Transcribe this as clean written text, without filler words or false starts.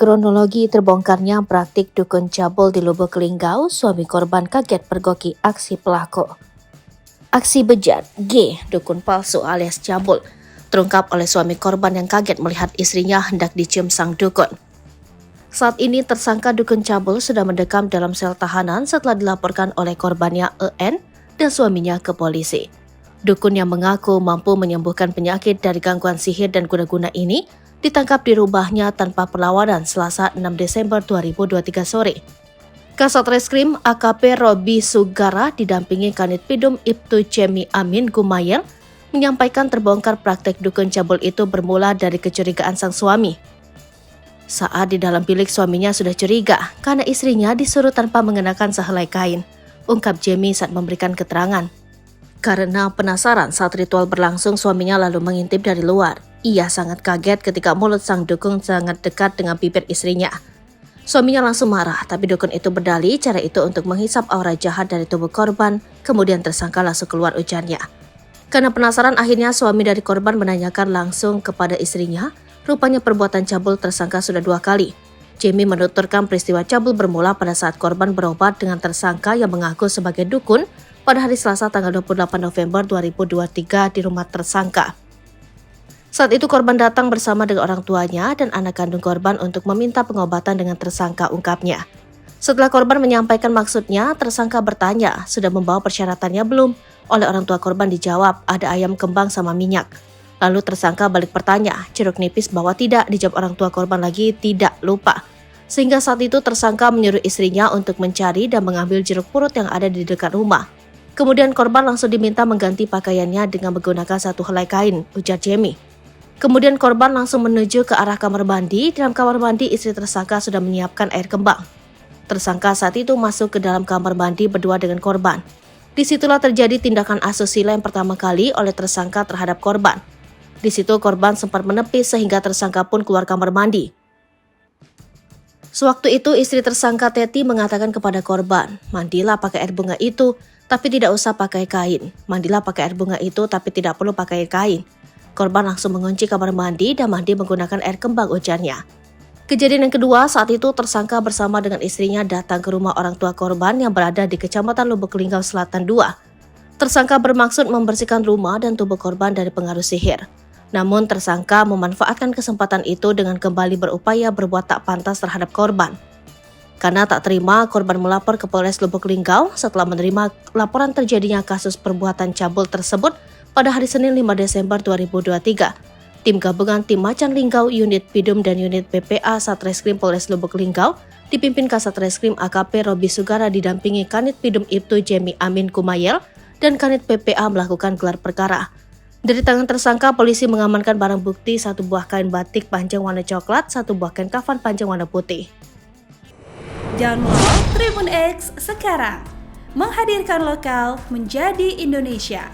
Kronologi terbongkarnya praktik dukun cabul di Lubuk Linggau, suami korban kaget pergoki aksi pelaku. Aksi bejat G, dukun palsu alias cabul, terungkap oleh suami korban yang kaget melihat istrinya hendak dicium sang dukun. Saat ini tersangka dukun cabul sudah mendekam dalam sel tahanan setelah dilaporkan oleh korbannya EN dan suaminya ke polisi. Dukun yang mengaku mampu menyembuhkan penyakit dari gangguan sihir dan guna-guna ini ditangkap di rumahnya tanpa perlawanan Selasa 6 Desember 2023 sore. Kasat Reskrim AKP Robi Sugara didampingi Kanit Pidum Ibtu Jemi Amin Gumayel menyampaikan terbongkar praktek dukun cabul itu bermula dari kecurigaan sang suami. Saat di dalam bilik suaminya sudah curiga karena istrinya disuruh tanpa mengenakan sehelai kain, ungkap Jemi saat memberikan keterangan. Karena penasaran saat ritual berlangsung, suaminya lalu mengintip dari luar. Ia sangat kaget ketika mulut sang dukun sangat dekat dengan bibir istrinya. Suaminya langsung marah, tapi dukun itu berdalih cara itu untuk menghisap aura jahat dari tubuh korban, kemudian tersangka langsung keluar ujarnya. Karena penasaran, akhirnya suami dari korban menanyakan langsung kepada istrinya, rupanya perbuatan cabul tersangka sudah 2 kali. Jamie menuturkan peristiwa cabul bermula pada saat korban berobat dengan tersangka yang mengaku sebagai dukun pada hari Selasa tanggal 28 November 2023 di rumah tersangka. Saat itu korban datang bersama dengan orang tuanya dan anak kandung korban untuk meminta pengobatan dengan tersangka, ungkapnya. Setelah korban menyampaikan maksudnya, tersangka bertanya sudah membawa persyaratannya belum. Oleh orang tua korban dijawab ada ayam kembang sama minyak. Lalu tersangka balik bertanya, jeruk nipis bahwa tidak, dijawab orang tua korban lagi tidak, lupa. Sehingga saat itu tersangka menyuruh istrinya untuk mencari dan mengambil jeruk purut yang ada di dekat rumah. Kemudian korban langsung diminta mengganti pakaiannya dengan menggunakan satu helai kain, ujar Jamie. Kemudian korban langsung menuju ke arah kamar mandi. Dalam kamar mandi, istri tersangka sudah menyiapkan air kembang. Tersangka saat itu masuk ke dalam kamar mandi berdua dengan korban. Disitulah terjadi tindakan asusila yang pertama kali oleh tersangka terhadap korban. Di situ korban sempat menepis sehingga tersangka pun keluar kamar mandi. Sewaktu itu istri tersangka Teti mengatakan kepada korban, mandilah pakai air bunga itu, tapi tidak usah pakai kain. Mandilah pakai air bunga itu, tapi tidak perlu pakai kain. Korban langsung mengunci kamar mandi dan mandi menggunakan air kembang, ujarnya. Kejadian yang kedua, saat itu tersangka bersama dengan istrinya datang ke rumah orang tua korban yang berada di Kecamatan Lubuk Linggau Selatan 2. Tersangka bermaksud membersihkan rumah dan tubuh korban dari pengaruh sihir. Namun tersangka memanfaatkan kesempatan itu dengan kembali berupaya berbuat tak pantas terhadap korban. Karena tak terima, korban melapor ke Polres Lubuk Linggau setelah menerima laporan terjadinya kasus perbuatan cabul tersebut pada hari Senin 5 Desember 2023. Tim gabungan Tim Macan Linggau, Unit Pidum dan Unit PPA Satreskrim Polres Lubuk Linggau dipimpin Kasat Reskrim AKP Robi Sugara didampingi Kanit Pidum Ibtu Jemi Amin Gumayel dan Kanit PPA melakukan gelar perkara. Dari tangan tersangka, polisi mengamankan barang bukti 1 buah kain batik panjang warna coklat, 1 buah kain kafan panjang warna putih. Download Tribun X sekarang, menghadirkan lokal menjadi Indonesia.